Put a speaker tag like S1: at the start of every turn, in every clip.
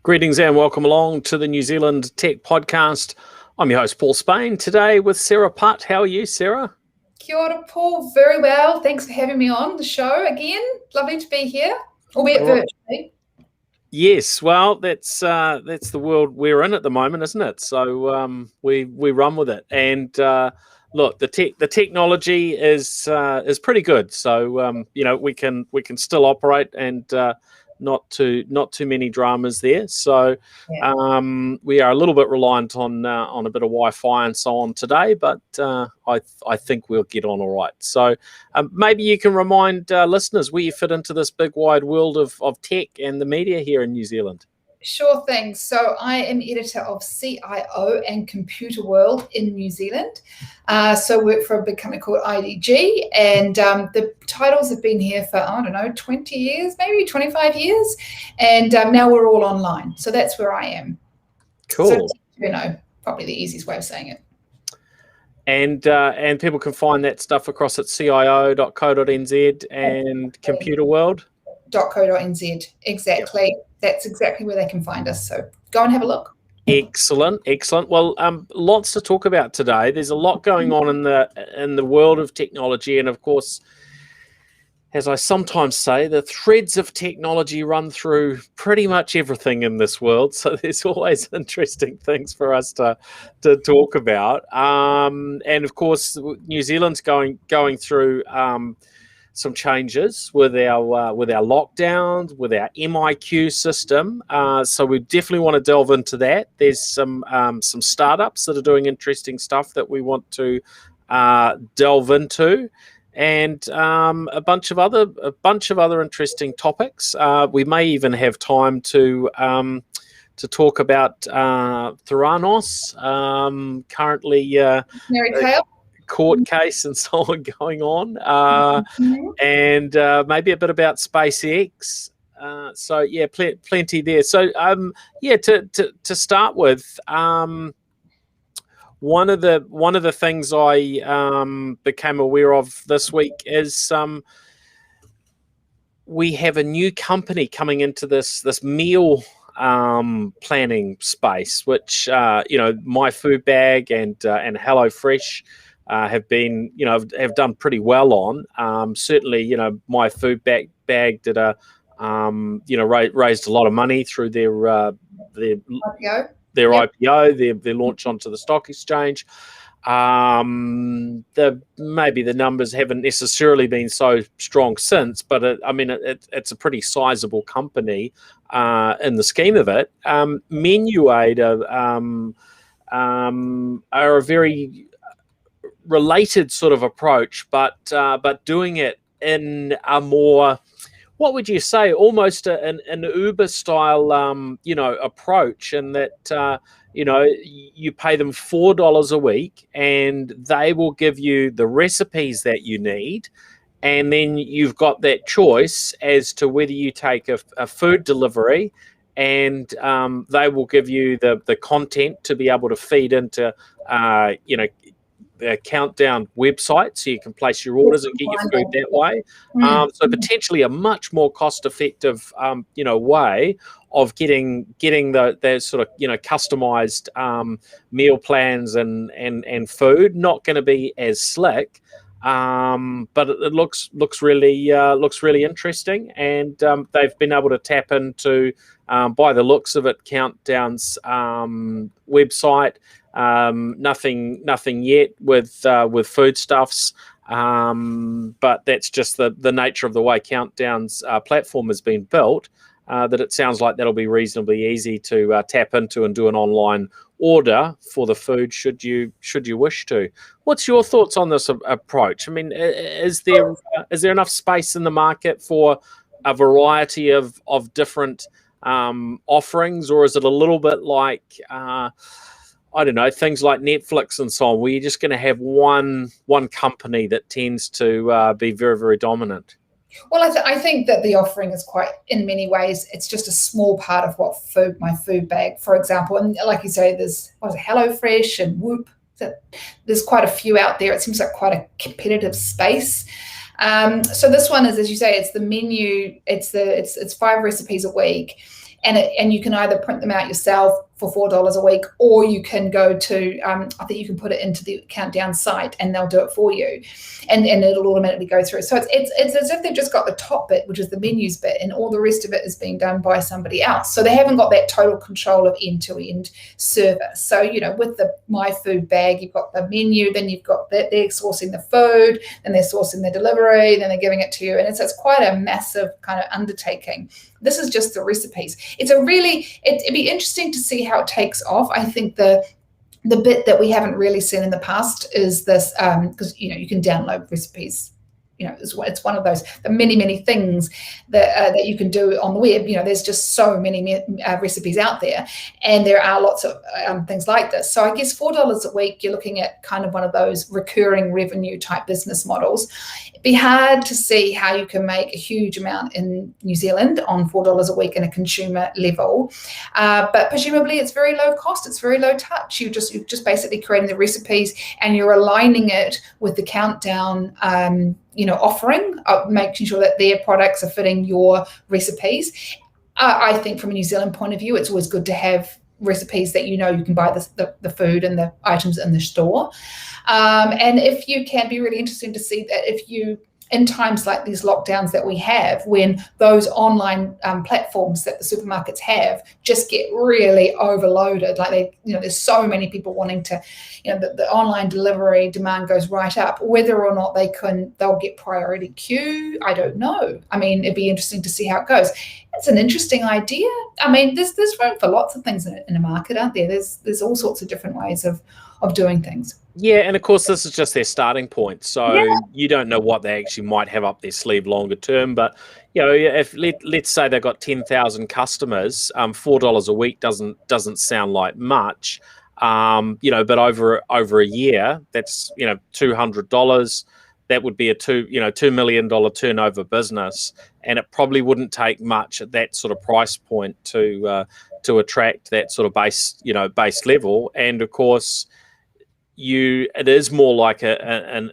S1: Greetings and welcome along to the New Zealand Tech Podcast. I'm your host, Paul Spain, today with Sarah Putt. How are you, Sarah?
S2: Kia ora, Paul. Very well. Thanks for having me on the show again. Lovely to be here, albeit virtually.
S1: Yes, well, that's the world we're in at the moment, isn't it? So we run with it. And look, the technology is pretty good. So we can still operate and not too many dramas there. So we are a little bit reliant on a bit of Wi-Fi and so on today, but I think we'll get on all right. So maybe you can remind listeners where you fit into this big wide world of tech and the media here in New Zealand.
S2: Sure thing. So I am editor of CIO and Computer World in New Zealand. So I work for a big company called IDG, and the titles have been here for, 20 years, maybe 25 years. And now we're all online. So that's where I am.
S1: Cool.
S2: So, probably the easiest way of saying it.
S1: And people can find that stuff across at cio.co.nz and Computer World.
S2: .co.nz. Exactly. Yep. That's exactly where they can find us. So go and have a look.
S1: Excellent. Well, lots to talk about today. There's a lot going on in the world of technology, and of course, as I sometimes say, the threads of technology run through pretty much everything in this world. So there's always interesting things for us to talk about. And of course, New Zealand's going through some changes with our lockdowns, with our MIQ system. So we definitely want to delve into that. There's some startups that are doing interesting stuff that we want to delve into, and a bunch of other interesting topics. We may even have time to talk about Theranos, currently
S2: Mary Kyle.
S1: Court case and so on going on, and maybe a bit about SpaceX. So yeah, plenty there. So to start with, one of the things I became aware of this week is we have a new company coming into this meal planning space, which My Food Bag and HelloFresh have been, have done pretty well on. Certainly, My Food Bag did raised a lot of money through their
S2: IPO.
S1: IPO, their launch onto the stock exchange. Maybe the numbers haven't necessarily been so strong since, but it's a pretty sizable company in the scheme of it. Menuaid are a very related sort of approach, but doing it in a more, what would you say, almost an Uber style approach, in that you pay them $4 a week and they will give you the recipes that you need, and then you've got that choice as to whether you take a food delivery, and they will give you the content to be able to feed into a Countdown website, so you can place your orders and get your food that way. So potentially a much more cost-effective, way of getting the sort of customized meal plans and food. Not going to be as slick, but it looks really interesting, and they've been able to tap into, by the looks of it, Countdown's website. Nothing yet with foodstuffs, but that's just the nature of the way Countdown's platform has been built. That it sounds like that'll be reasonably easy to tap into and do an online order for the food, should you wish to. What's your thoughts on this approach? I mean, is there enough space in the market for a variety of different offerings, or is it a little bit like things like Netflix and so on, where you're just going to have one company that tends to be very, very dominant?
S2: Well, I think that the offering is quite, in many ways, it's just a small part of what My Food Bag, for example. And like you say, there's HelloFresh and Whoop. There's quite a few out there. It seems like quite a competitive space. So this one is, as you say, it's the menu. It's 5 recipes a week. and you can either print them out yourself for $4 a week, or you can go to, I think you can put it into the Countdown site and they'll do it for you, and it'll automatically go through. So it's as if they've just got the top bit, which is the menus bit, and all the rest of it is being done by somebody else. So they haven't got that total control of end-to-end service. So, with the My Food bag, you've got the menu, then you've got that they're sourcing the food, then they're sourcing the delivery, then they're giving it to you, and it's quite a massive kind of undertaking. This is just the recipes. It'd be interesting to see how it takes off. I think the bit that we haven't really seen in the past is this, because you can download recipes. It's one of those, the many things that you can do on the web. There's just so many recipes out there, and there are lots of things like this. So I guess $4 a week, you're looking at kind of one of those recurring revenue type business models. It'd be hard to see how you can make a huge amount in New Zealand on $4 a week in a consumer level, but presumably it's very low cost, it's very low touch. You're just basically creating the recipes, and you're aligning it with the Countdown offering, making sure that their products are fitting your recipes. I think from a New Zealand point of view, it's always good to have recipes that you can buy the food and the items in the store. And if you can, be really interesting to see that if you, in times like these lockdowns that we have, when those online platforms that the supermarkets have just get really overloaded, like there's so many people wanting to, the online delivery demand goes right up. Whether or not they'll get priority queue, I don't know. I mean, it'd be interesting to see how it goes. It's an interesting idea. I mean, there's room for lots of things in a market, aren't there? There's all sorts of different ways of doing things.
S1: Yeah, and of course, this is just their starting point. So you don't know what they actually might have up their sleeve longer term. But, if let's say they've got 10,000 customers, $4 a week doesn't sound like much. But over a year, that's, $200. That would be a $2 million turnover business. And it probably wouldn't take much at that sort of price point to attract that sort of base level. And of course, it is more like an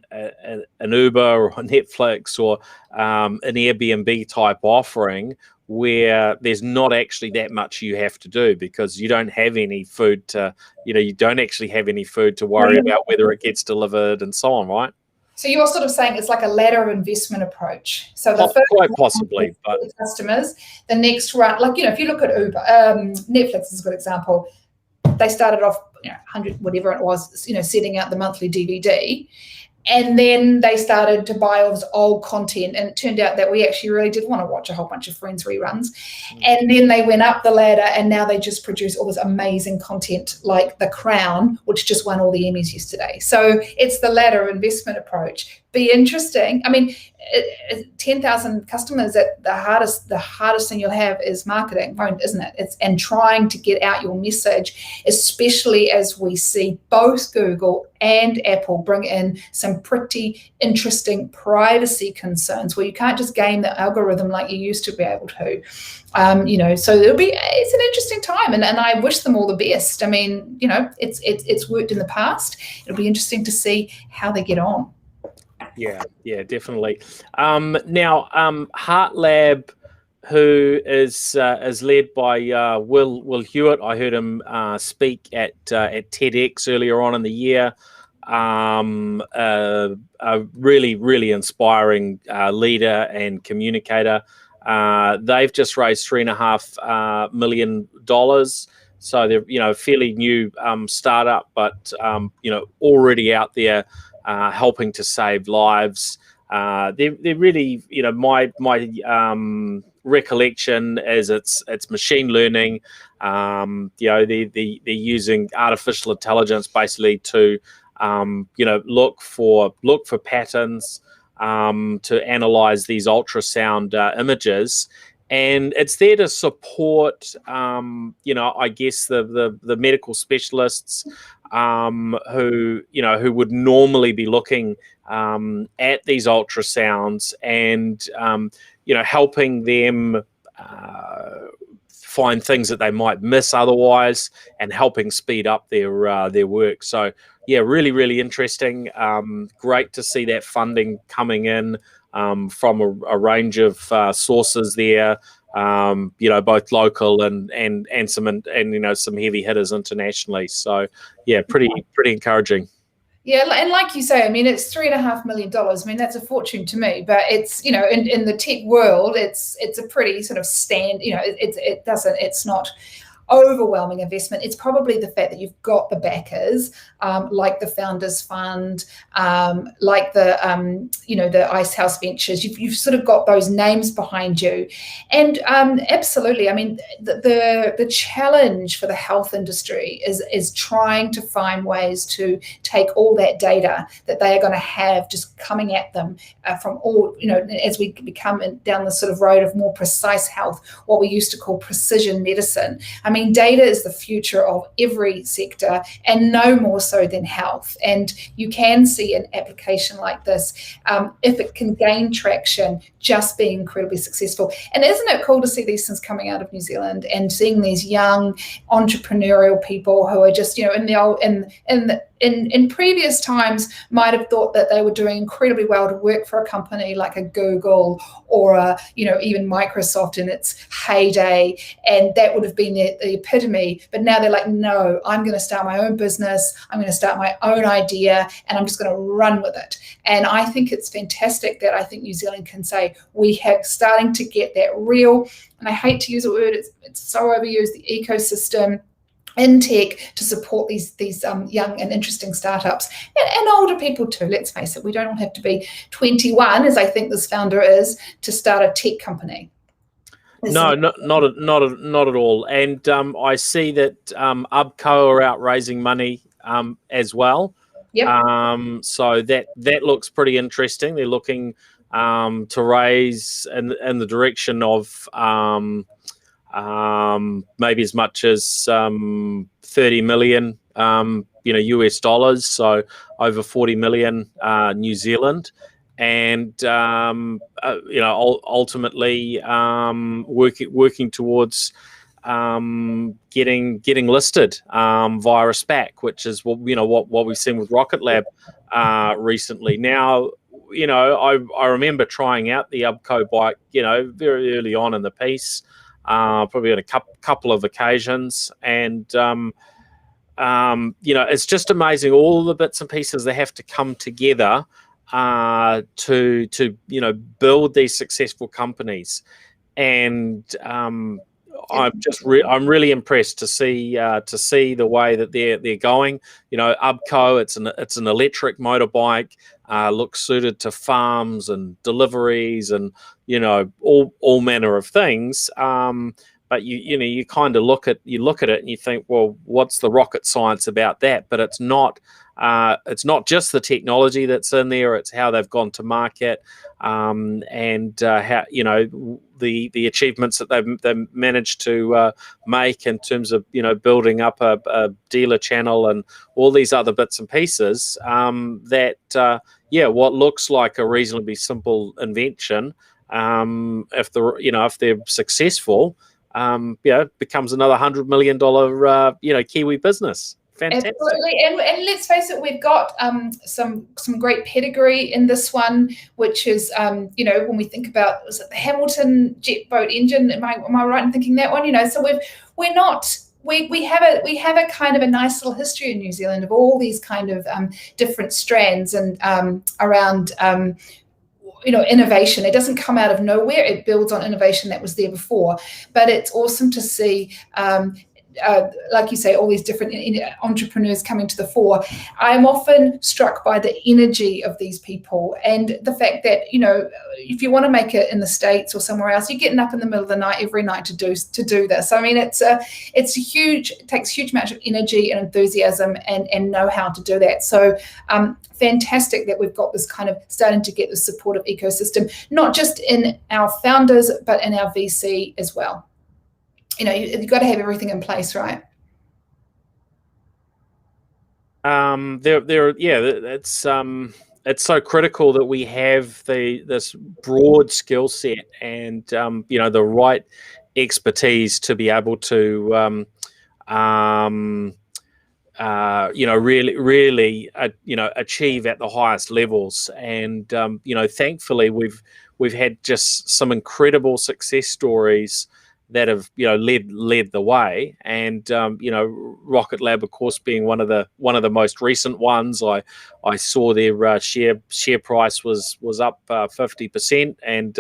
S1: Uber or a Netflix or an Airbnb type offering, where there's not actually that much you have to do, because you don't have any food to worry about whether it gets delivered and so on, right?
S2: So you're sort of saying it's like a ladder investment approach. So the first
S1: quite possibly, but
S2: customers, the next run, like if you look at Uber, Netflix is a good example. They started off 100, whatever it was, setting out the monthly DVD. And then they started to buy all this old content, and it turned out that we actually really did want to watch a whole bunch of Friends reruns. And then they went up the ladder, and now they just produce all this amazing content like The Crown, which just won all the Emmys yesterday. So it's the ladder investment approach. Be interesting. I mean, 10,000 customers, the hardest thing you'll have is marketing, isn't it? And trying to get out your message, especially as we see both Google and Apple bring in some pretty interesting privacy concerns, where you can't just game the algorithm like you used to be able to. So it's an interesting time, and I wish them all the best. I mean, it's worked in the past. It'll be interesting to see how they get on.
S1: Yeah, definitely. Now, Heart Lab, who is led by Will Hewitt. I heard him speak at TEDx earlier on in the year. A really inspiring leader and communicator. They've just raised $3.5 million. So they're a fairly new startup, but already out there helping to save lives. They're really, my recollection is it's machine learning. They're using artificial intelligence basically to look for patterns, to analyze these ultrasound images. And it's there to support, I guess the medical specialists who would normally be looking at these ultrasounds and helping them find things that they might miss otherwise, and helping speed up their work. So yeah, really interesting. Great to see that funding coming in from a range of sources there. both local and some heavy hitters internationally. So yeah, pretty encouraging.
S2: Yeah, and like you say, I mean, it's $3.5 million. I mean, that's a fortune to me, but it's, in the tech world, it's a pretty sort of it's not overwhelming investment. It's probably the fact that you've got the backers, like the Founders Fund, like the Ice House Ventures. You've sort of got those names behind you, and absolutely. I mean, the challenge for the health industry is trying to find ways to take all that data that they are going to have just coming at them from all, as we become down the sort of road of more precise health, what we used to call precision medicine. I mean, data is the future of every sector, and no more so than health. And you can see an application like this, if it can gain traction, just being incredibly successful. And isn't it cool to see these things coming out of New Zealand and seeing these young entrepreneurial people who are just, in previous times might have thought that they were doing incredibly well to work for a company like a Google or even Microsoft in its heyday, and that would have been the epitome. But now they're like, no, I'm going to start my own business, I'm going to start my own idea, and I'm just going to run with it. And I think it's fantastic that I think New Zealand can say we have starting to get that real, and I hate to use a word, it's so overused, the ecosystem in tech to support these young and interesting startups and older people too. Let's face it, we don't all have to be 21, as I think this founder is, to start a tech company.
S1: No, not at all. And I see that UBCO are out raising money as well.
S2: Yep.
S1: So that looks pretty interesting. They're looking to raise in the direction of maybe as much as 30 million US dollars, so over 40 million New Zealand, and ultimately working towards getting listed via a SPAC, which is what we've seen with Rocket Lab recently. Now, I remember trying out the UBCO bike, very early on in the piece. Probably on a couple of occasions, and it's just amazing all the bits and pieces that have to come together to build these successful companies. And I'm really impressed to see the way that they're going. UBCO, it's an electric motorbike, looks suited to farms and deliveries and all manner of things. But you kind of look at it and you think, well, what's the rocket science about that? But it's not just the technology that's in there; it's how they've gone to market, and how the achievements that they've managed to make in terms of building up a dealer channel and all these other bits and pieces. What looks like a reasonably simple invention, if they're successful, becomes another $100 million Kiwi business. Fantastic.
S2: Absolutely, and let's face it, we've got some great pedigree in this one, which is when we think about, was it the Hamilton jet boat engine? Am I right in thinking that one? So we have a kind of a nice little history in New Zealand of all these kind of different strands and around innovation. It doesn't come out of nowhere. It builds on innovation that was there before. But it's awesome to see, like you say, all these different entrepreneurs coming to the fore. I'm often struck by the energy of these people and the fact that, if you want to make it in the States or somewhere else, you're getting up in the middle of the night every night to do this. I mean, it takes huge amount of energy and enthusiasm and know how to do that. So fantastic that we've got this kind of starting to get the supportive ecosystem, not just in our founders, but in our VC as well. You've got to have everything in place, right? It's so critical that we have this broad skill set and the right expertise to be able to really achieve at the highest levels. And thankfully
S1: we've had just some incredible success stories that have led the way, and Rocket Lab, of course, being one of the most recent ones. I saw their share price was up 50%, and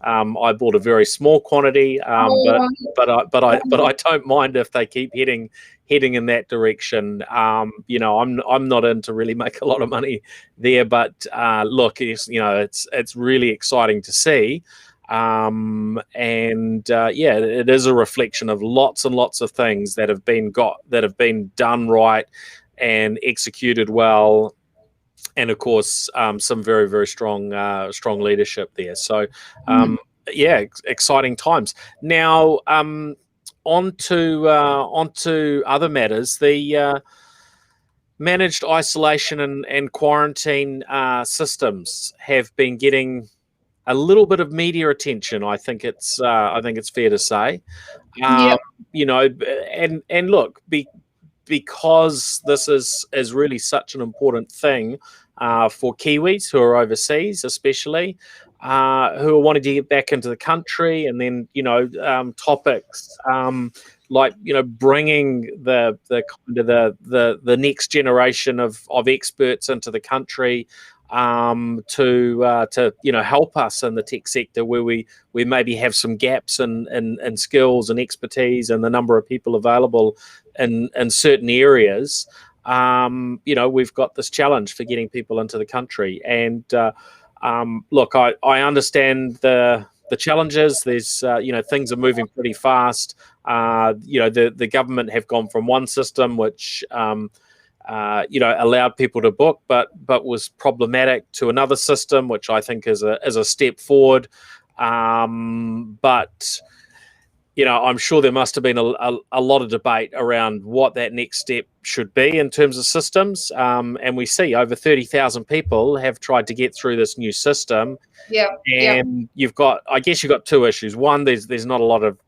S1: I bought a very small quantity, but I don't mind if they keep heading in that direction. I'm not in to really make a lot of money there, but look, it's really exciting to see. It is a reflection of lots and lots of things that have been done right and executed well, and of course some very, very strong leadership there. So exciting times. Now on to other matters. The managed isolation and quarantine systems have been getting a little bit of media attention. I think it's fair to say. And look, because this is really such an important thing for Kiwis who are overseas, especially who are wanting to get back into the country, and then topics like bringing the next generation of experts into the country to help us in the tech sector, where we maybe have some gaps in skills and expertise and the number of people available in certain areas. We've got this challenge for getting people into the country, and look, I understand the challenges. There's things are moving pretty fast. The government have gone from one system which allowed people to book, but was problematic, to another system, which I think is a step forward. But I'm sure there must have been a lot of debate around what that next step should be in terms of systems. And we see over 30,000 people have tried to get through this new system.
S2: Yeah.
S1: And you've got two issues. One, there's not a lot of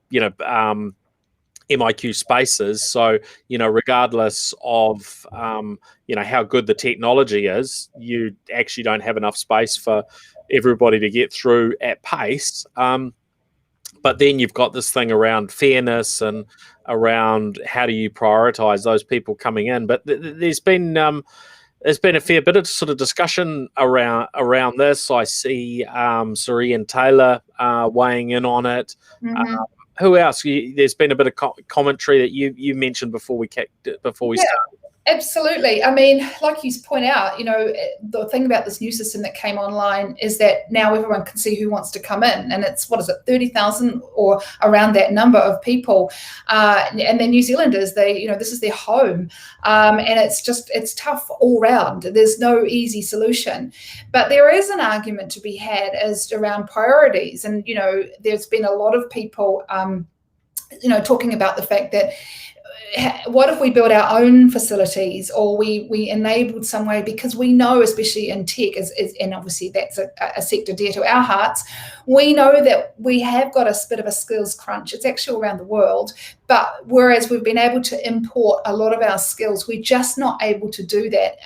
S1: MIQ spaces, so regardless of how good the technology is, you actually don't have enough space for everybody to get through at pace. But then you've got this thing around fairness and around how do you prioritize those people coming in. But there's been a fair bit of sort of discussion around this. I see Sir Ian Taylor weighing in on it.
S2: Mm-hmm.
S1: Who else? There's been a bit of commentary that you mentioned before we started.
S2: Absolutely. I mean, like you point out, the thing about this new system that came online is that now everyone can see who wants to come in, and it's 30,000 or around that number of people, and they're New Zealanders. This is their home, and it's tough all round. There's no easy solution, but there is an argument to be had as around priorities, and there's been a lot of people, talking about the fact that, what if we build our own facilities, or we enabled some way, because we know, especially in tech, and obviously that's a sector dear to our hearts, we know that we have got a bit of a skills crunch. It's actually around the world, but whereas we've been able to import a lot of our skills, we're just not able to do that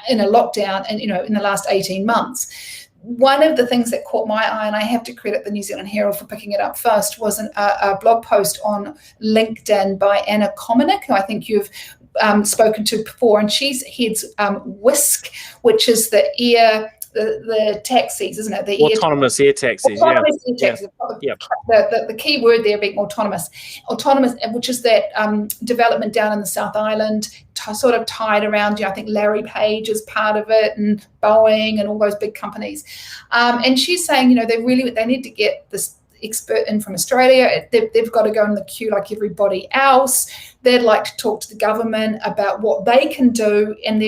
S2: in a lockdown and in the last 18 months. One of the things that caught my eye, and I have to credit the New Zealand Herald for picking it up first, was a blog post on LinkedIn by Anna Kominick, who I think you've spoken to before, and she's heads WISC, which is the taxis, isn't it? The
S1: autonomous air taxis.
S2: Autonomous air taxis. Yeah. The key word there being autonomous, which is that development down in the South Island, sort of tied around, I think Larry Page is part of it, and Boeing and all those big companies. And she's saying, they need to get this expert in from Australia. They've got to go in the queue like everybody else. They'd like to talk to the government about what they can do. And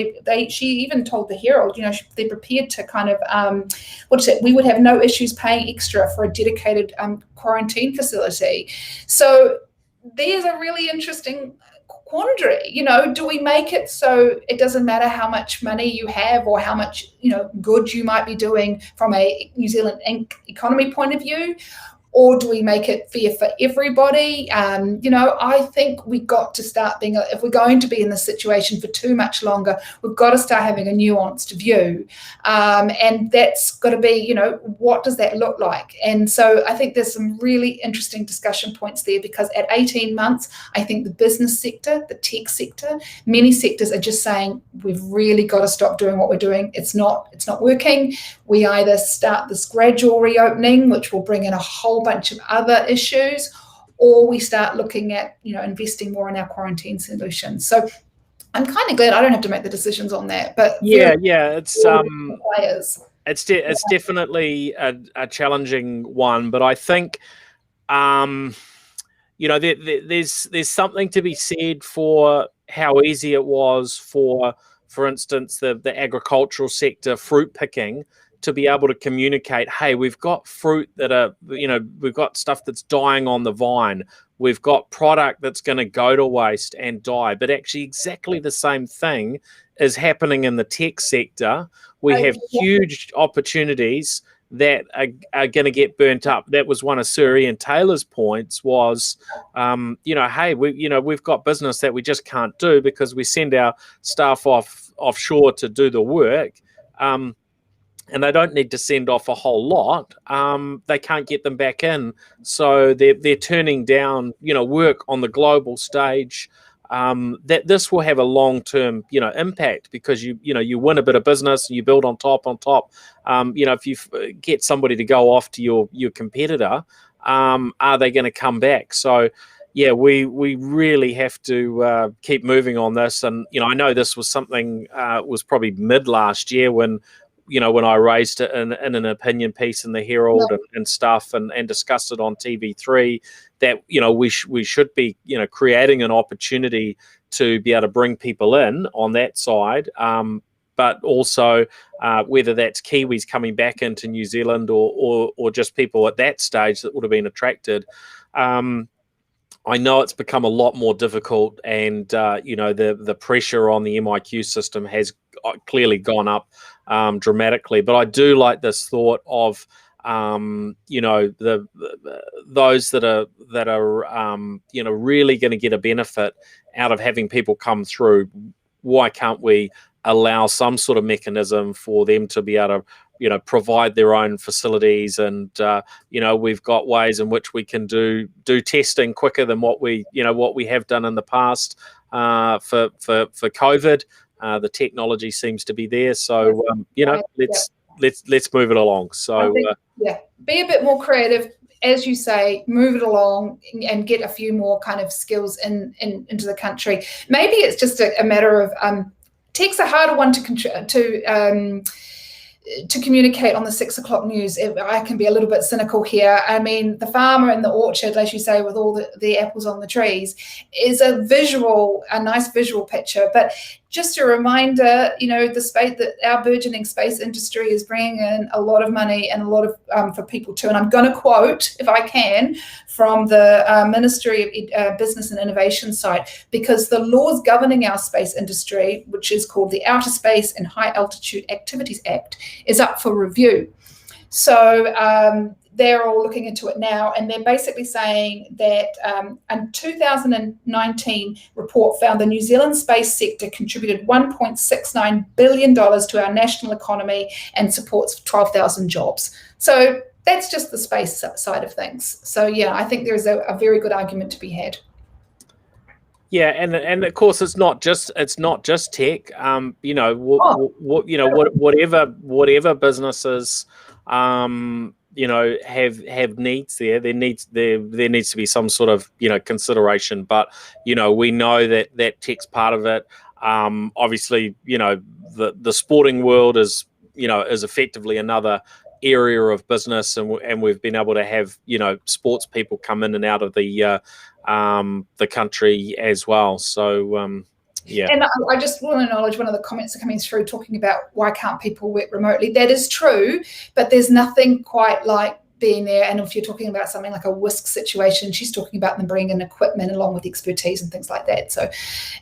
S2: she even told the Herald, they're prepared to kind of, we would have no issues paying extra for a dedicated quarantine facility. So there's a really interesting quandary. Do we make it so it doesn't matter how much money you have or how much good you might be doing from a New Zealand economy point of view? or do we make it fair for everybody? I think we got to start being, if we're going to be in this situation for too much longer, we've got to start having a nuanced view. And that's got to be, what does that look like? And so I think there's some really interesting discussion points there, because at 18 months, I think the business sector, the tech sector, many sectors are just saying, we've really got to stop doing what we're doing. It's not working. We either start this gradual reopening, which will bring in a whole bunch of other issues, or we start looking at, investing more in our quarantine solutions. So I'm kind of glad I don't have to make the decisions on that. But
S1: it's
S2: players.
S1: It's definitely a challenging one, but I think there's something to be said for how easy it was for instance, the agricultural sector, fruit picking, to be able to communicate, hey, we've got fruit that are, we've got stuff that's dying on the vine. We've got product that's going to go to waste and die. But actually exactly the same thing is happening in the tech sector. We have huge opportunities that are going to get burnt up. That was one of Sir Ian Taylor's points was, hey, we've got business that we just can't do because we send our staff offshore to do the work. And they don't need to send off a whole lot. They can't get them back in. So they're turning down, work on the global stage. That this will have a long-term, impact, because you win a bit of business and you build on top. If you get somebody to go off to your competitor, are they going to come back? So, yeah, we really have to keep moving on this. And I know this was something was probably mid last year when I raised it in an opinion piece in the Herald and stuff, and discussed it on TV3, that we should be creating an opportunity to be able to bring people in on that side, but also whether that's Kiwis coming back into New Zealand or just people at that stage that would have been attracted. I know it's become a lot more difficult, and the pressure on the MIQ system has clearly gone up dramatically. But I do like this thought of those that are really going to get a benefit out of having people come through. Why can't we allow some sort of mechanism for them to be able to provide their own facilities, and we've got ways in which we can do testing quicker than what we have done in the past for COVID. The technology seems to be there, so let's move it along. So
S2: be a bit more creative, as you say, move it along and get a few more kind of skills into the country. Maybe it's just a matter of tech's a harder one to communicate on the 6 o'clock news. I can be a little bit cynical here. I mean, the farmer in the orchard, as you say, with all the apples on the trees, is a nice visual picture. But just a reminder, that our burgeoning space industry is bringing in a lot of money and a lot of for people too. And I'm going to quote, if I can, from the Ministry of Business and Innovation side, because the laws governing our space industry, which is called the Outer Space and High Altitude Activities Act, is up for review. So they're all looking into it now, and they're basically saying that a 2019 report found the New Zealand space sector contributed $1.69 billion to our national economy and supports 12,000 jobs. So that's just the space side of things. So yeah, I think there's a very good argument to be had.
S1: Yeah, and of course it's not just tech. Whatever businesses have needs there. There needs to be some sort of consideration. But we know that tech's part of it. Obviously, the sporting world is effectively another area of business, and we've been able to have sports people come in and out of the country as well. So yeah.
S2: And I just want to acknowledge one of the comments that are coming through talking about why can't people work remotely. That is true, but there's nothing quite like being there. And if you're talking about something like a whisk situation, she's talking about them bringing in equipment along with expertise and things like that. So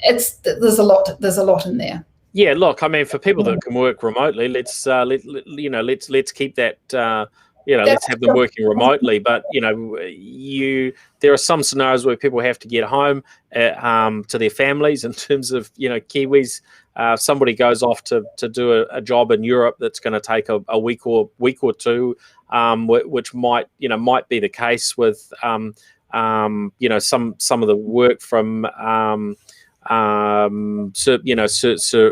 S2: there's a lot in there.
S1: Yeah, look, I mean, for people that can work remotely, let's keep that let's have them working remotely. But there are some scenarios where people have to get home to their families. In terms of Kiwis, somebody goes off to do a job in Europe that's going to take a week or two, which might be the case with some of the work from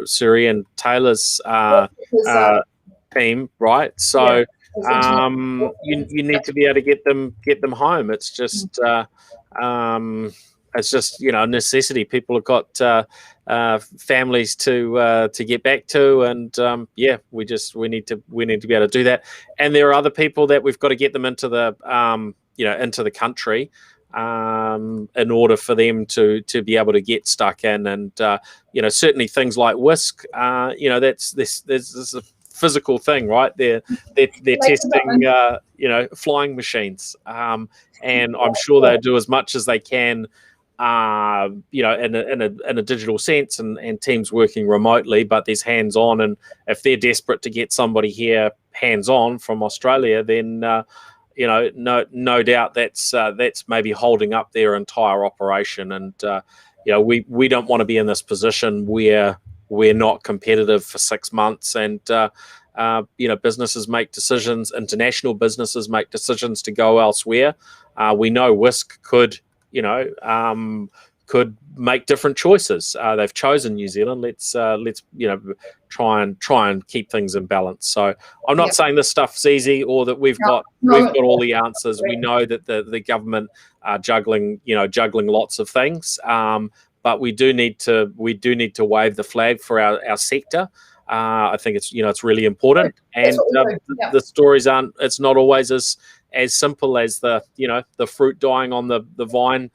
S1: Syrian Taylor's team, right? So you need to be able to get them home. It's just a necessity. People have got families to get back to, and we need to be able to do that. And there are other people that we've got to get them into the into the country in order for them to be able to get stuck in. And certainly things like Whisk, this is a physical thing, right? They're testing flying machines, and I'm sure they do as much as they can in a digital sense, and teams working remotely, but there's hands-on. And if they're desperate to get somebody here hands-on from Australia, then no doubt that's maybe holding up their entire operation. And we don't want to be in this position where we're not competitive for 6 months, and businesses make decisions, international businesses make decisions to go elsewhere. We know Whisk could make different choices. They've chosen New Zealand. Let's try and keep things in balance. So I'm not saying this stuff's easy, or that we've got all the answers. We know that the government are juggling lots of things. But we do need to wave the flag for our sector. I think it's really important. And the stories aren't. It's not always as simple as the fruit dying on the vine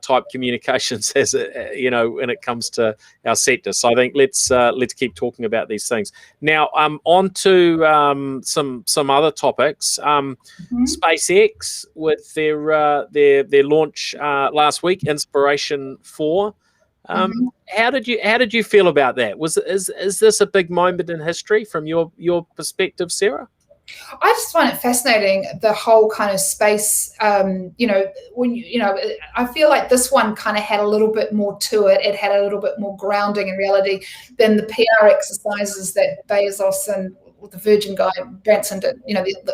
S1: type communications as when it comes to our sector. So I think let's keep talking about these things. Now on to some other topics. SpaceX with their launch last week, Inspiration 4. How did you feel about that? Is this a big moment in history from your perspective, Sarah?
S2: I just find it fascinating, the whole kind of space. I feel like this one kind of had a little bit more to it. It had a little bit more grounding in reality than the PR exercises that Bezos and the Virgin guy Branson did.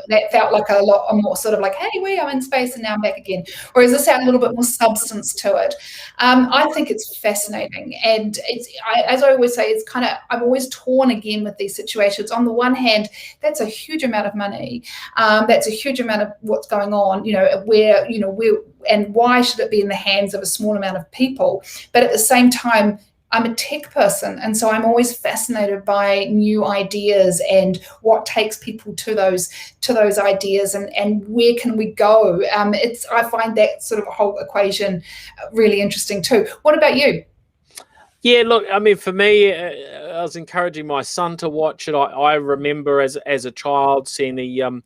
S2: That felt like a lot more sort of like, hey, I'm in space and now I'm back again. Whereas this had a little bit more substance to it. I think it's fascinating, and as I always say, it's kind of, I'm always torn again with these situations. On the one hand, that's a huge amount of money. That's a huge amount of what's going on. Where and why should it be in the hands of a small amount of people? But at the same time, I'm a tech person, and so I'm always fascinated by new ideas and what takes people to those ideas, and where can we go. I find that sort of whole equation really interesting too. What about you?
S1: Yeah, look, I mean, for me, I was encouraging my son to watch it. I remember as a child seeing the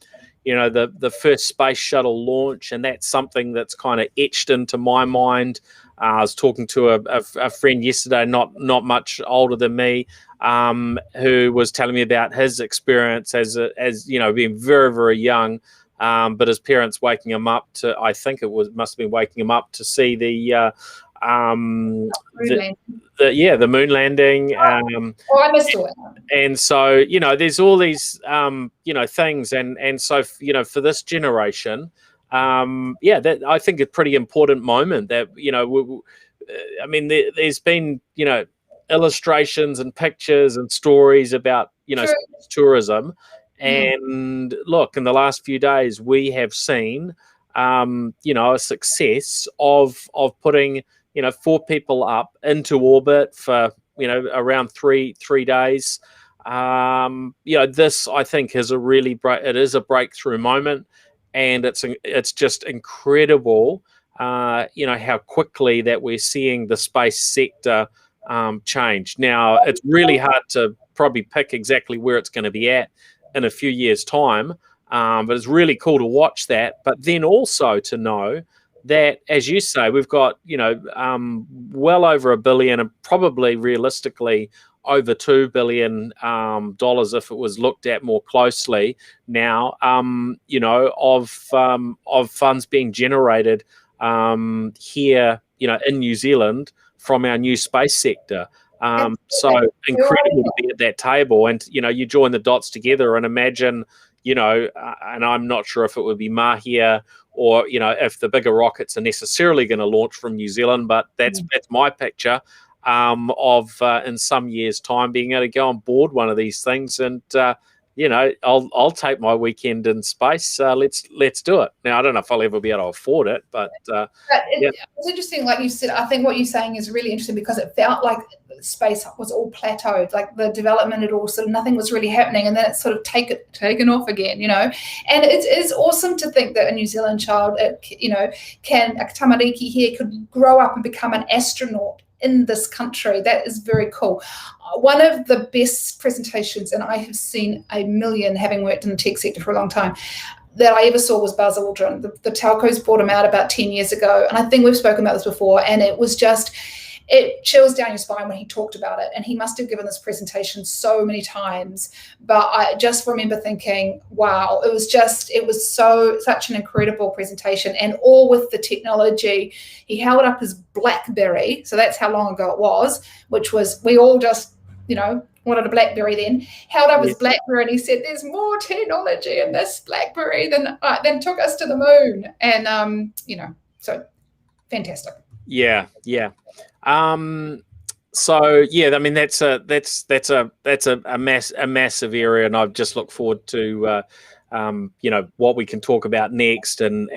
S1: first space shuttle launch, and that's something that's kind of etched into my mind. I was talking to a friend yesterday, not much older than me, who was telling me about his experience as being very, very young, but his parents waking him up to, I think must have been waking him up to see the moon landing.
S2: I missed it.
S1: And so there's all these things, and so for this generation. That I think a pretty important moment that, there's been, illustrations and pictures and stories about, tourism. And look, in the last few days, we have seen, a success of putting, 4 people up into orbit for, around three days. This, I think, is it is a breakthrough moment. And it's just incredible, how quickly that we're seeing the space sector change. Now, it's really hard to probably pick exactly where it's going to be at in a few years' time, but it's really cool to watch that. But then also to know that, as you say, we've got well over 1 billion, and probably realistically over $2 billion if it was looked at more closely now. Of funds being generated here, in New Zealand from our new space sector. So incredible to be at that table, and you join the dots together and imagine, and I'm not sure if it would be Mahia or if the bigger rockets are necessarily going to launch from New Zealand, but that's my picture of in some years' time being able to go on board one of these things, and I'll take my weekend in space. Let's do it. Now I don't know if I'll ever be able to afford it, but
S2: it's interesting. Like you said, I think what you're saying is really interesting because it felt like space was all plateaued, like the development had all sort of nothing was really happening, and then it's sort of taken off again. And it is awesome to think that a New Zealand child, a tamariki here could grow up and become an astronaut in this country. That is very cool. One of the best presentations, and I have seen a million having worked in the tech sector for a long time, that I ever saw was Buzz Aldrin. The telcos brought him out about 10 years ago, and I think we've spoken about this before, and it was just, it chills down your spine when he talked about it, and he must have given this presentation so many times, but I just remember thinking, wow, it was such an incredible presentation, and all with the technology. He held up his BlackBerry, so that's how long ago it was, which was, we all just, wanted a BlackBerry then, held up his BlackBerry and he said, there's more technology in this BlackBerry than took us to the moon. And, so fantastic.
S1: Yeah. So yeah, I mean that's a massive area, and I've just looked forward to what we can talk about next, and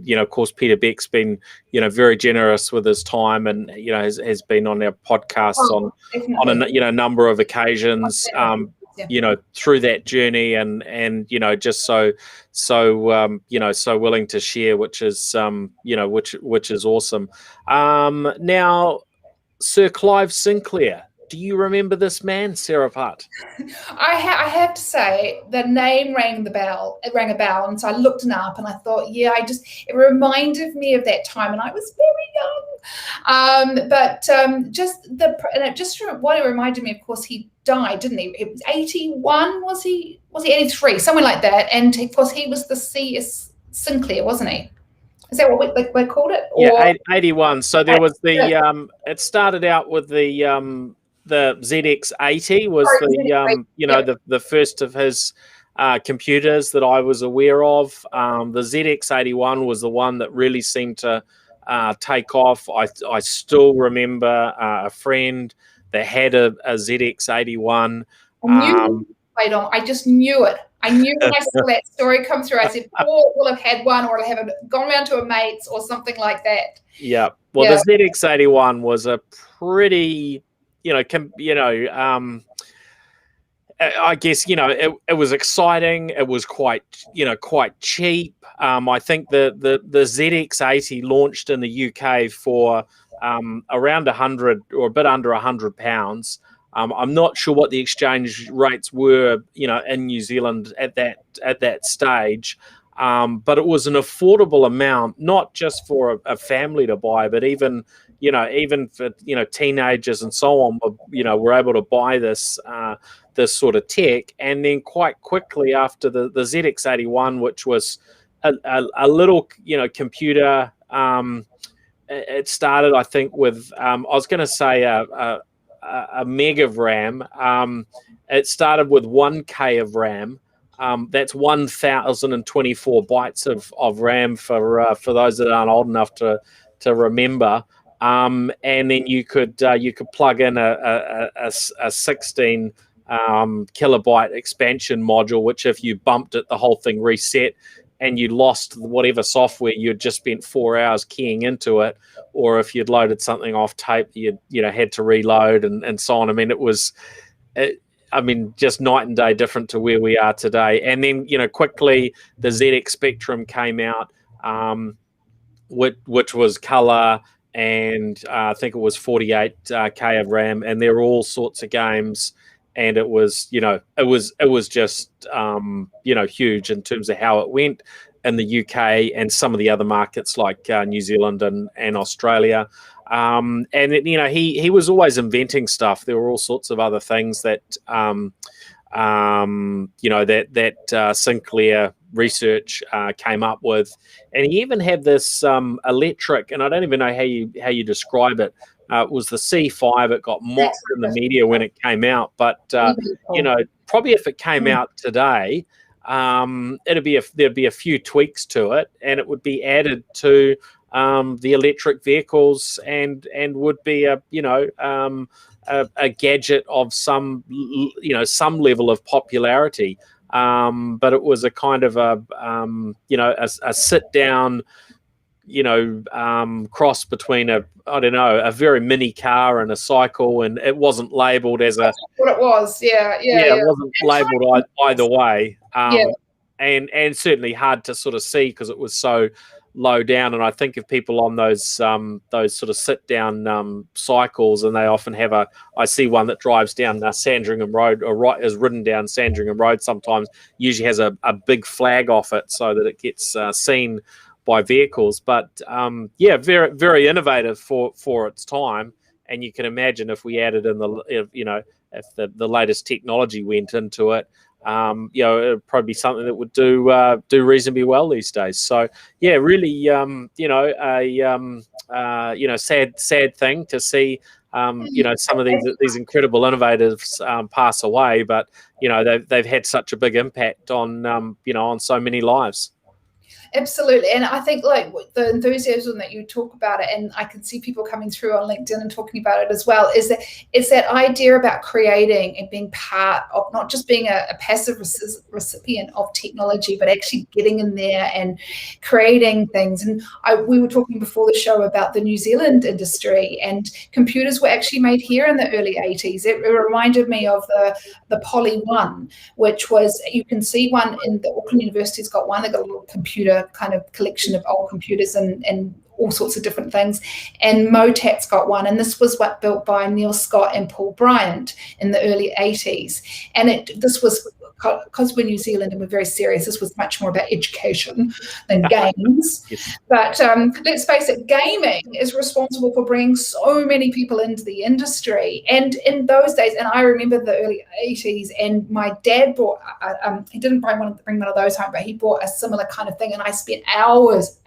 S1: of course Peter Beck's been very generous with his time, and has been on our podcasts on a number of occasions through that journey, and just so willing to share, which is which is awesome. Now, Sir Clive Sinclair, do you remember this man, Sarah Putt?
S2: I have to say the name rang a bell, and so I looked him up and I thought, it reminded me of that time, and I was very young. What it reminded me, of course, he died, didn't he? It was 81, was he 83, something like that, and of course he was the C.S. Sinclair, wasn't he? Is that what we called it?
S1: Yeah, 81. So there was the it started out with the ZX80 was the first of his computers that I was aware of. The ZX81 was the one that really seemed to take off. I still remember a friend that had a ZX81.
S2: I just knew it. I knew when I saw that story come through, I said, Paul will have had one, or have gone around to a mate's or something like that.
S1: Yeah. Well, the ZX81 was a pretty, I guess, it was exciting. It was quite cheap. I think the ZX80 launched in the UK for around 100 or a bit under £100. I'm not sure what the exchange rates were, in New Zealand at that stage, but it was an affordable amount, not just for a family to buy, but even for teenagers and so on. Were able to buy this sort of tech, and then quite quickly after the ZX81, which was a little computer. It started, I think, with I was going to say a meg of RAM. It started with 1K of RAM. That's 1,024 bytes of RAM for those that aren't old enough to remember. And then you could plug in a 16 kilobyte expansion module, which if you bumped it, the whole thing reset, and you lost whatever software you'd just spent 4 hours keying into it, or if you'd loaded something off tape, you had to reload and so on. I mean, it was, just night and day different to where we are today. And then, quickly the ZX Spectrum came out, which was color, and I think it was 48K of RAM, and there were all sorts of games. And it was, it was just, huge in terms of how it went. in the UK and some of the other markets like New Zealand and Australia. And you know, he was always inventing stuff. There were all sorts of other things that you know, that Sinclair research came up with, and he even had this electric, and I don't even know how you describe it. It was the C5. It got mocked in the media when it came out, but you know, probably if it came out today, there'd be a few tweaks to it, and it would be added to the electric vehicles, and would be a, you know, a gadget of some, you know, some level of popularity. But it was a kind of a you know, a sit down, you know, cross between a very mini car and a cycle, and it wasn't labelled as a
S2: what it was. Yeah.
S1: it wasn't labelled either way.
S2: Yeah.
S1: And certainly hard to sort of see because it was so low down. And I think of people on those sort of sit down cycles, and they often have I see one that drives down Sandringham Road, or is ridden down Sandringham Road sometimes, usually has a big flag off it so that it gets seen by vehicles. But yeah, very, very innovative for its time. And you can imagine if we added in if the latest technology went into it, you know, it'd probably be something that would do reasonably well these days. So yeah, really, you know, you know, sad thing to see, you know, some of these incredible innovators pass away, but you know, they've had such a big impact on you know, on so many lives.
S2: Absolutely. And I think like the enthusiasm that you talk about it, and I can see people coming through on LinkedIn and talking about it as well, is that it's that idea about creating and being part of, not just being a passive recipient of technology, but actually getting in there and creating things. And we were talking before the show about the New Zealand industry, and computers were actually made here in the early 80s. It reminded me of the Poly 1, which was, you can see one in the Auckland University's got one. They've got a little computer kind of collection of old computers and all sorts of different things. And Motat's got one, and this was built by Neil Scott and Paul Bryant in the early 80s. And this was, because we're New Zealand and we're very serious, this was much more about education than games.
S1: Yes.
S2: But let's face it, gaming is responsible for bringing so many people into the industry. And in those days, and I remember the early 80s, and my dad bought, he didn't bring one of those home, but he bought a similar kind of thing, and I spent hours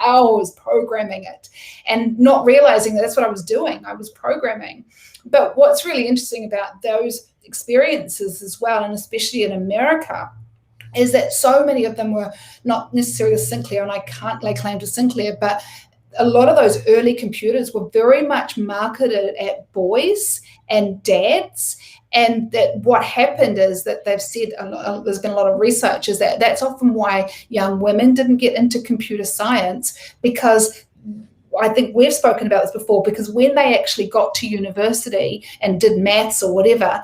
S2: programming it and not realizing that that's what I was doing. I was programming. But what's really interesting about those experiences as well, and especially in America, is that so many of them were not necessarily Sinclair, and I can't lay claim to Sinclair, but a lot of those early computers were very much marketed at boys and dads. And that what happened is that they've said, there's been a lot of research, is that that's often why young women didn't get into computer science, because I think we've spoken about this before, because when they actually got to university and did maths or whatever,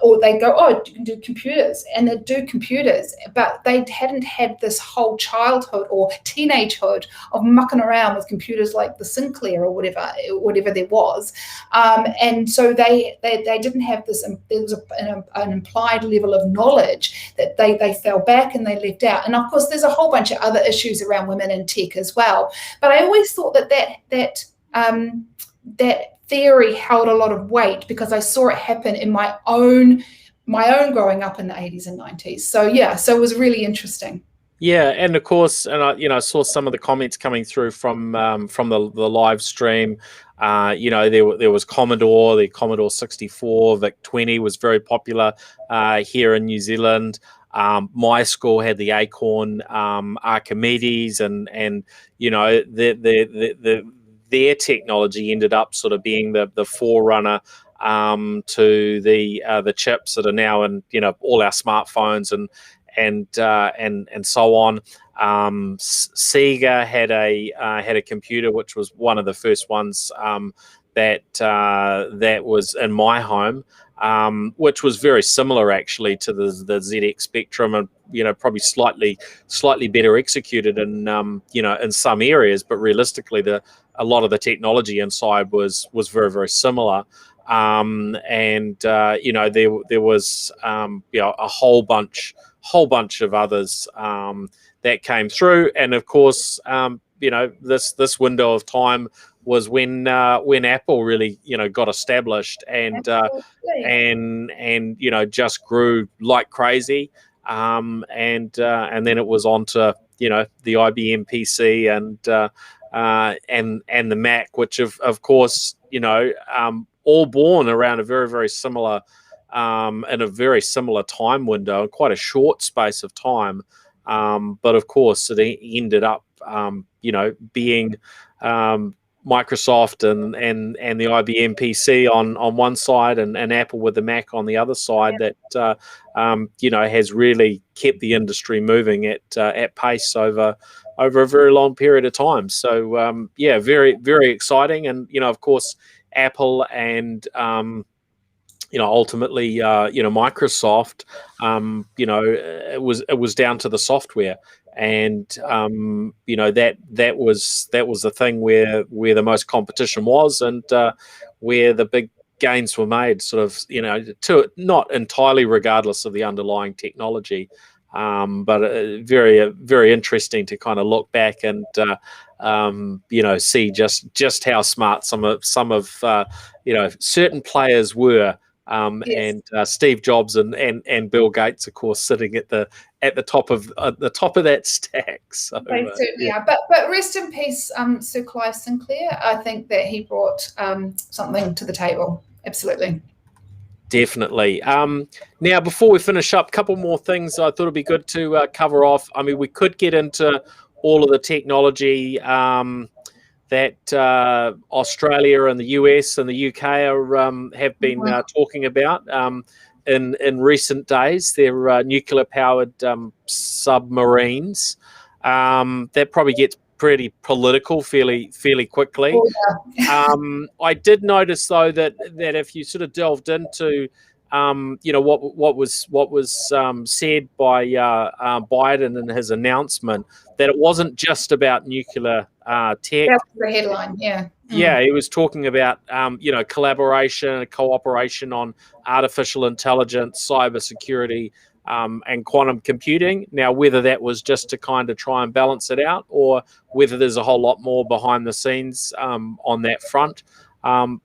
S2: or they go, oh, you can do computers, and they do computers, but they hadn't had this whole childhood or teenagehood of mucking around with computers like the Sinclair or whatever there was, and so they didn't have this. There was an implied level of knowledge that they fell back and they left out. And of course, there's a whole bunch of other issues around women in tech as well. But I always thought that theory held a lot of weight, because I saw it happen in my own growing up in the 80s and 90s. So yeah, so it was really interesting.
S1: Yeah, and of course, and I saw some of the comments coming through from the live stream. You know, there was Commodore, the Commodore 64, VIC-20 was very popular here in New Zealand. My school had the Acorn Archimedes, and you know, their technology ended up sort of being the forerunner to the chips that are now in, you know, all our smartphones and so on. Sega had a computer which was one of the first ones that was in my home, which was very similar actually to the ZX Spectrum, and you know, probably slightly better executed in you know, in some areas, but realistically a lot of the technology inside was very, very similar. and there was a whole bunch of others that came through, and of course this window of time was when Apple really got established and just grew like crazy, and then it was on to the IBM PC and the Mac, which of course all born around a very, very similar in a very similar time window, quite a short space of time. But of course, it ended up, being Microsoft and the IBM PC on one side, and Apple with the Mac on the other side. That has really kept the industry moving at pace over a very long period of time. So very, very exciting, and of course, Apple and ultimately Microsoft, it was down to the software, and that was the thing where the most competition was, and where the big gains were made, sort of to not entirely regardless of the underlying technology. But very, very interesting to kind of look back and see just how smart some of certain players were,
S2: Yes.
S1: and Steve Jobs and Bill Gates, of course, sitting at the top of that stack. So
S2: They certainly are. But rest in peace, Sir Clive Sinclair. I think that he brought something to the table. Absolutely.
S1: Definitely. Now, before we finish up, a couple more things I thought it'd be good to cover off. I mean, we could get into all of the technology that Australia and the US and the UK have been talking about in recent days. Their nuclear-powered submarines. That probably gets pretty political fairly quickly.
S2: Oh, yeah.
S1: I did notice though that if you sort of delved into what was said by Biden in his announcement, that it wasn't just about nuclear tech.
S2: That's the headline, yeah.
S1: Yeah, he was talking about collaboration, cooperation on artificial intelligence, cybersecurity, and quantum computing. Now, whether that was just to kind of try and balance it out, or whether there's a whole lot more behind the scenes on that front, I'll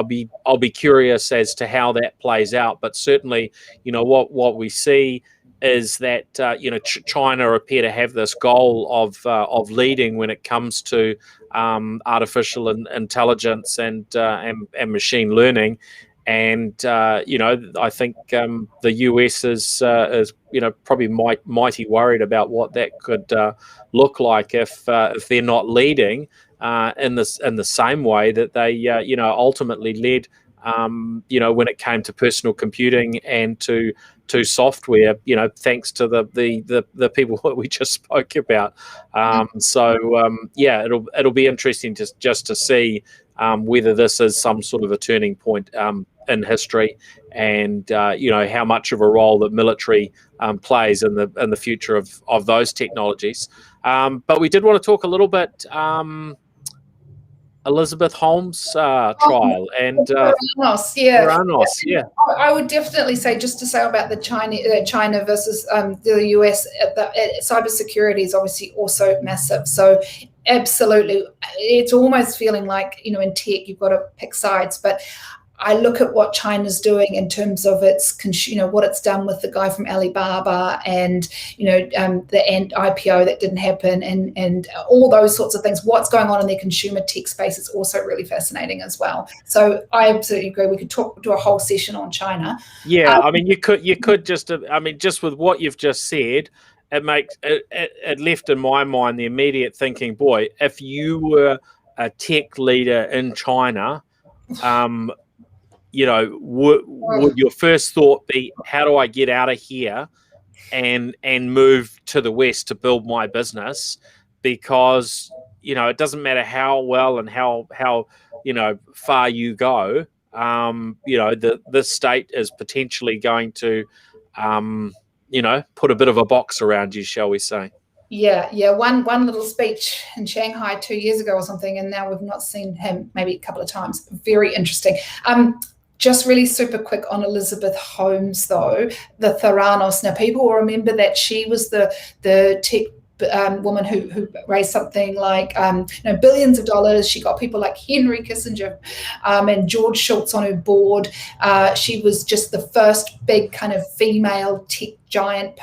S1: be curious as to how that plays out. But certainly, what we see is that China appear to have this goal of leading when it comes to artificial intelligence and machine learning. And I think the US is probably mighty worried about what that could look like if they're not leading in the same way that they ultimately led when it came to personal computing and to software, thanks to the people that we just spoke about. It'll be interesting just to see whether this is some sort of a turning point in history, and how much of a role that military plays in the future of those technologies. But we did want to talk a little bit Elizabeth Holmes trial and
S2: Theranos, yeah.
S1: Theranos, yeah.
S2: I would definitely say, just to say about the China versus the US, cybersecurity is obviously also massive. So absolutely, it's almost feeling like in tech you've got to pick sides, but I look at what China's doing in terms of its, what it's done with the guy from Alibaba, and the IPO that didn't happen, and all those sorts of things. What's going on in their consumer tech space is also really fascinating as well. So I absolutely agree. We could do a whole session on China.
S1: Yeah, I mean, you could just, just with what you've just said, it left in my mind the immediate thinking, boy, if you were a tech leader in China, would your first thought be, how do I get out of here and move to the West to build my business? Because it doesn't matter how well and how far you go, the state is potentially going to put a bit of a box around you, shall we say.
S2: Yeah. One little speech in Shanghai 2 years ago or something, and now we've not seen him maybe a couple of times. Very interesting. Just really super quick on Elizabeth Holmes, though, the Theranos. Now, people will remember that she was the tech woman who raised something like billions of dollars. She got people like Henry Kissinger and George Shultz on her board. She was just the first big kind of female tech giant,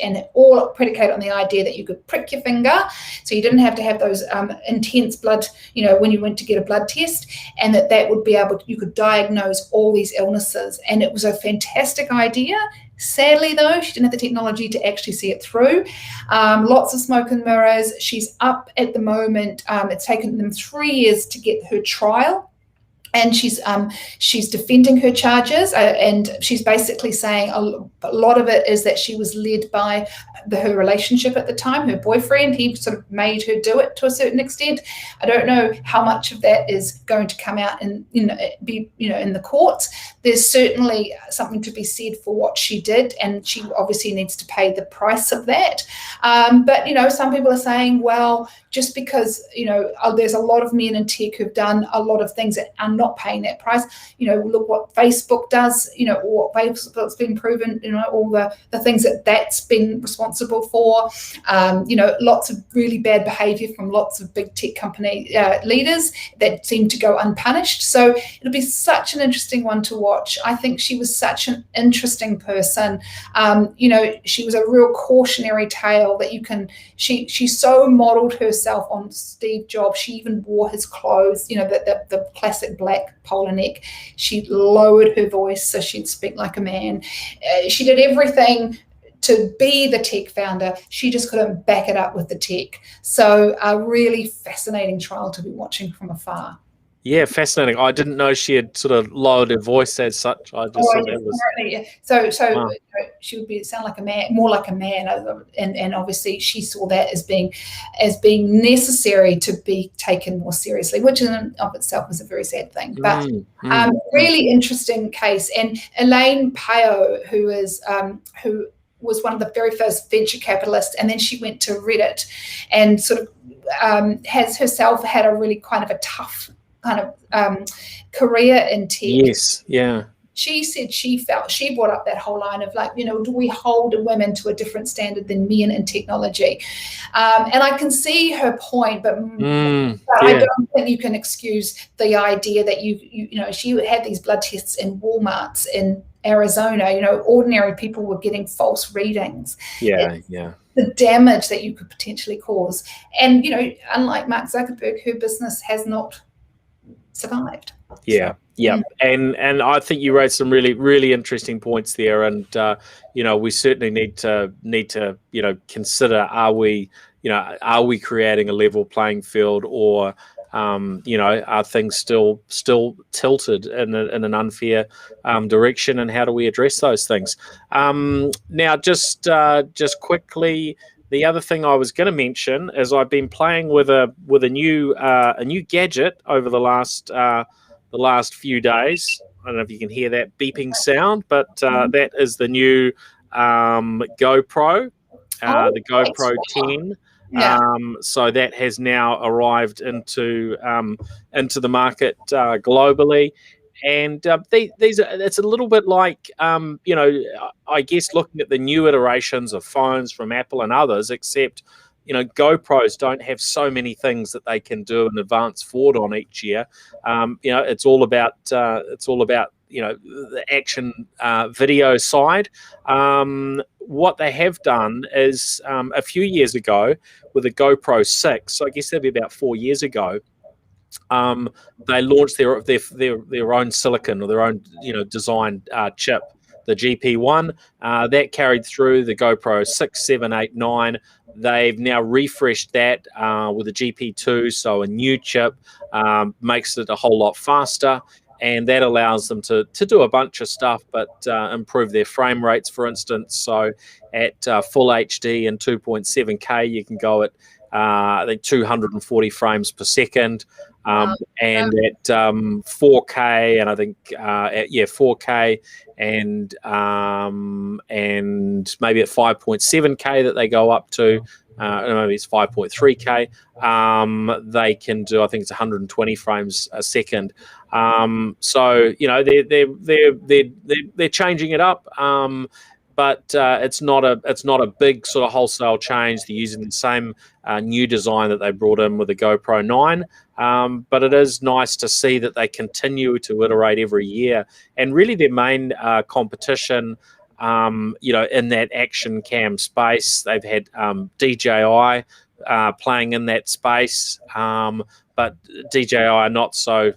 S2: and all predicated on the idea that you could prick your finger, so you didn't have to have those intense blood, when you went to get a blood test, and that would be you could diagnose all these illnesses. And it was a fantastic idea. Sadly, though, she didn't have the technology to actually see it through. Lots of smoke and mirrors. She's up at the moment. It's taken them 3 years to get her trial. And she's defending her charges, and she's basically saying a lot of it is that she was led by her relationship at the time, her boyfriend. He sort of made her do it to a certain extent. I don't know how much of that is going to come out and be in the courts. There's certainly something to be said for what she did, and she obviously needs to pay the price of that. But some people are saying, well, just because there's a lot of men in tech who've done a lot of things that are not paying that price. Look what Facebook does. What Facebook's been proven. All the things that's been responsible for. Lots of really bad behaviour from lots of big tech company leaders that seem to go unpunished. So it'll be such an interesting one to watch. I think she was such an interesting person. She was a real cautionary tale that she so modelled herself on Steve Jobs. She even wore his clothes, the classic black polar neck. She lowered her voice so she'd speak like a man. She did everything to be the tech founder. She just couldn't back it up with the tech. So a really fascinating trial to be watching from afar.
S1: Yeah, fascinating. I didn't know she had sort of lowered her voice as such. I just thought that was.
S2: Yeah. So wow. She would sound like a man, more like a man, and obviously she saw that as being necessary to be taken more seriously, which in and of itself was a very sad thing. But really interesting case. And Elaine Pao, who was one of the very first venture capitalists, and then she went to Reddit and sort of has herself had a really kind of a tough kind of career in tech.
S1: Yes, yeah.
S2: She said she brought up that whole line of do we hold women to a different standard than men in technology? And I can see her point, but I don't think you can excuse the idea that she had these blood tests in Walmarts in Arizona. Ordinary people were getting false readings.
S1: Yeah.
S2: The damage that you could potentially cause. And, unlike Mark Zuckerberg, her business has not survived.
S1: Yeah. And I think you raised some really, really interesting points there. And, we certainly need to consider, are we creating a level playing field, or, are things still tilted in an unfair direction, and how do we address those things? Now, just quickly, the other thing I was going to mention is I've been playing with a new gadget over the last few days. I don't know if you can hear that beeping sound, but that is the new GoPro, the GoPro 10.
S2: Yeah.
S1: So that has now arrived into the market globally. And it's a little bit like, I guess looking at the new iterations of phones from Apple and others, except, GoPros don't have so many things that they can do and advance forward on each year. It's all about the action video side. What they have done is a few years ago with the GoPro 6, so I guess that'd be about 4 years ago, they launched their own silicon, or their own design chip, the GP1. That carried through the GoPro 6, 7, 8, 9. They've now refreshed that with a GP2, so a new chip, makes it a whole lot faster, and that allows them to do a bunch of stuff, but improve their frame rates, for instance. So at full HD and 2.7K, you can go at I think 240 frames per second. And at 4K, and I think 4K, and maybe at 5.7K that they go up to, maybe it's 5.3K. They can do, I think it's 120 frames a second. So they're changing it up. But it's not a big sort of wholesale change. They're using the same new design that they brought in with the GoPro 9. But it is nice to see that they continue to iterate every year. And really their main competition, in that action cam space, they've had DJI playing in that space. But DJI are not so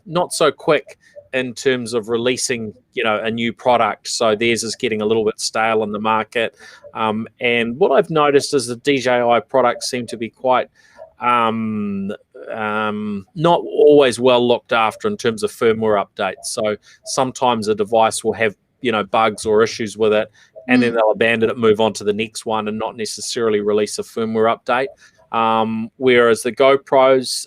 S1: quick in terms of releasing, a new product. So theirs is getting a little bit stale in the market. And what I've noticed is the DJI products seem to be quite not always well looked after in terms of firmware updates. So sometimes a device will have, bugs or issues with it, and then they'll abandon it, move on to the next one, and not necessarily release a firmware update. Whereas the GoPros,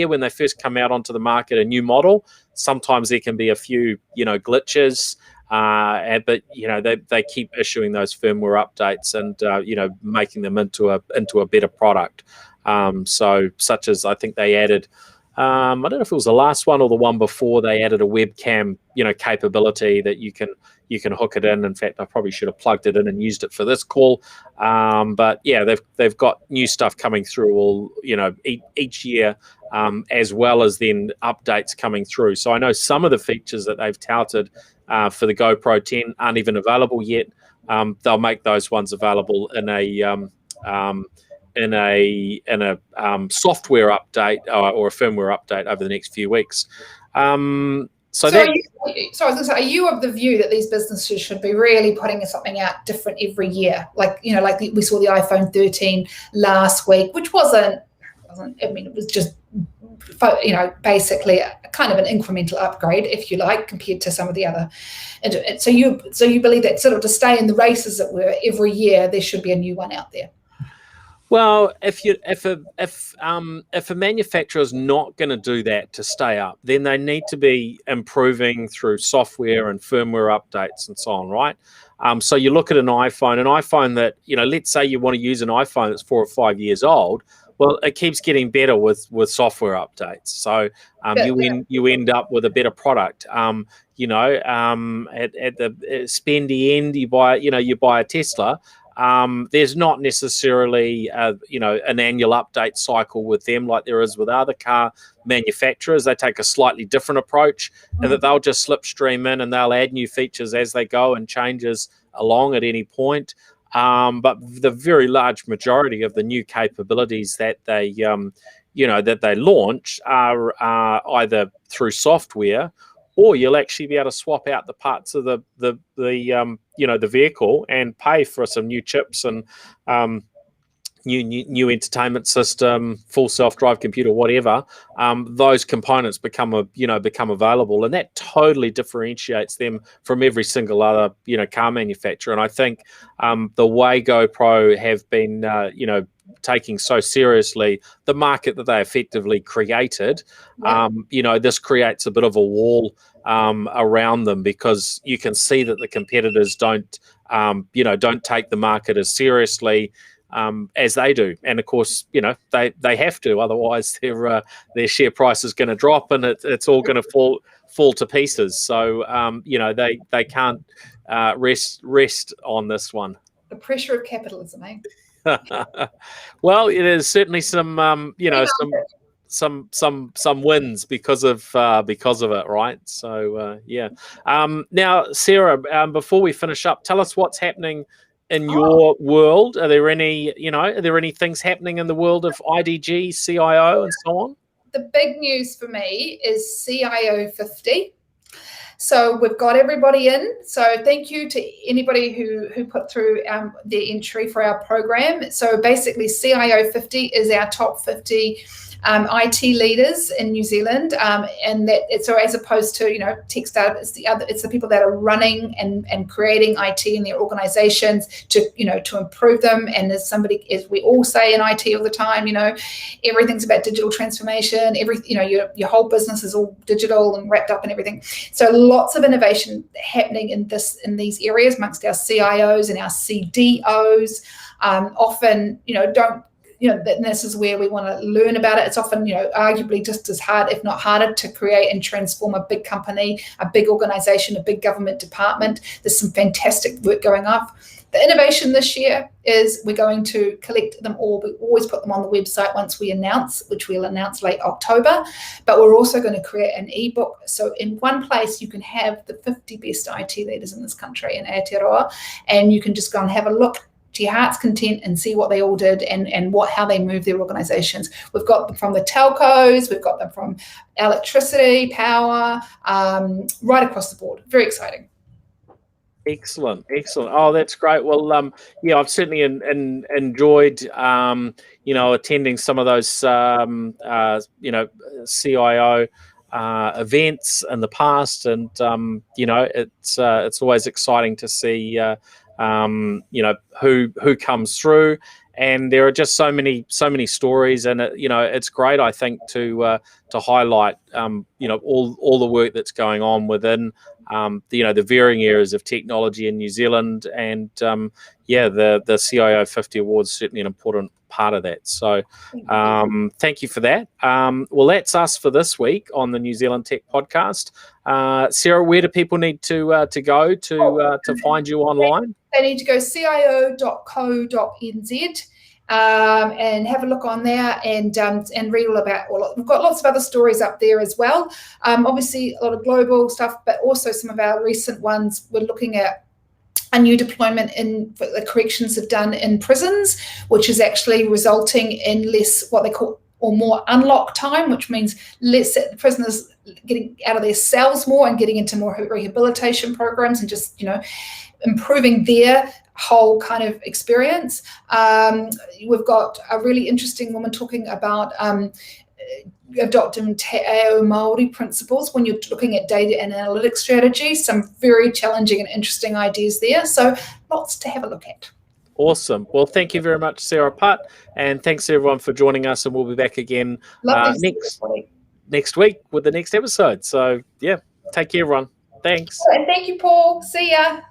S1: when they first come out onto the market, a new model, sometimes there can be a few, glitches, but they keep issuing those firmware updates and making them into a better product. So such as, I think they added, I don't know if it was the last one or the one before, they added a webcam, capability that you can hook it in. In fact, I probably should have plugged it in and used it for this call. But yeah, they've got new stuff coming through all, each year, as well as then updates coming through. So I know some of the features that they've touted for the GoPro 10 aren't even available yet. They'll make those ones available in a software update or a firmware update over the next few weeks. So I was
S2: going to say, are you of the view that these businesses should be really putting something out different every year? Like we saw the iPhone 13 last week, which wasn't. I mean, it was just basically a kind of an incremental upgrade, if you like, compared to some of the other. And so you believe that sort of to stay in the race, as it were, every year there should be a new one out there.
S1: Well, if a manufacturer is not going to do that to stay up, then they need to be improving through software and firmware updates and so on, right? So you look at an iPhone that, let's say you want to use an iPhone that's 4 or 5 years old. Well, it keeps getting better with software updates. So you end up with a better product. At the spendy end, you buy a Tesla. There's not necessarily, an annual update cycle with them like there is with other car manufacturers. They take a slightly different approach, and that they'll just slipstream in and they'll add new features as they go and changes along at any point. But the very large majority of the new capabilities that they, that they launch are either through software, or you'll actually be able to swap out the parts of the vehicle and pay for some new chips and new entertainment system, full self-drive computer, whatever. Those components become available, and that totally differentiates them from every single other car manufacturer. And I think the way GoPro have been taking so seriously the market that they effectively created, this creates a bit of a wall around them, because you can see that the competitors don't take the market as seriously as they do. And of course, they have to, otherwise their share price is going to drop and it's all going to fall to pieces. So they can't rest on this one.
S2: The pressure of capitalism, eh?
S1: Well, it is certainly some some wins because of it, right? So now, Sarah, before we finish up, tell us what's happening in your world. Are there any things happening in the world of IDG, CIO, and so on?
S2: The big news for me is CIO 50. So we've got everybody in. So thank you to anybody who put through their entry for our program. So basically, CIO 50 is our top 50 IT leaders in New Zealand, and that it's so as opposed to tech startup, it's the people that are running and creating IT in their organizations to improve them. And as we all say in IT all the time, everything's about digital transformation. Your whole business is all digital and wrapped up in everything. So lots of innovation happening in these areas amongst our CIOs and our CDOs. Often, don't this is where we want to learn about it. It's often, arguably just as hard, if not harder, to create and transform a big company, a big organization, a big government department. There's some fantastic work going on. The innovation this year is we're going to collect them all. We always put them on the website once we announce, which we'll announce late October. But we're also going to create an ebook. So in one place, you can have the 50 best IT leaders in this country in Aotearoa, and you can just go and have a look to your heart's content and see what they all did and how they move their organizations. We've got them from the telcos, we've got them from electricity, power, right across the board. Very exciting.
S1: Excellent. Oh, that's great. Well, I've certainly enjoyed, attending some of those, CIO events in the past, and it's always exciting to see, who comes through, and there are just so many stories, and it's great, I think, to highlight, all the work that's going on within, the varying areas of technology in New Zealand, and the CIO 50 Awards certainly an important part of that. So thank you for that. Well, that's us for this week on the New Zealand Tech Podcast. Sarah, where do people need to go to find you online?
S2: They need to go cio.co.nz and have a look on there and read all about we've got lots of other stories up there as well. Obviously a lot of global stuff, but also some of our recent ones. We're looking at a new deployment the corrections have done in prisons, which is actually resulting in less what they call or more unlock time, which means less prisoners getting out of their cells more and getting into more rehabilitation programs and just improving their whole kind of experience. We've got a really interesting woman talking about adopting Te Ao Māori principles when you're looking at data and analytics strategies. Some very challenging and interesting ideas there. So lots to have a look at.
S1: Awesome. Well, thank you very much, Sarah Putt, and thanks everyone for joining us, and we'll be back again next week with the next episode. So, take care, everyone. Thanks.
S2: And thank you, Paul. See ya.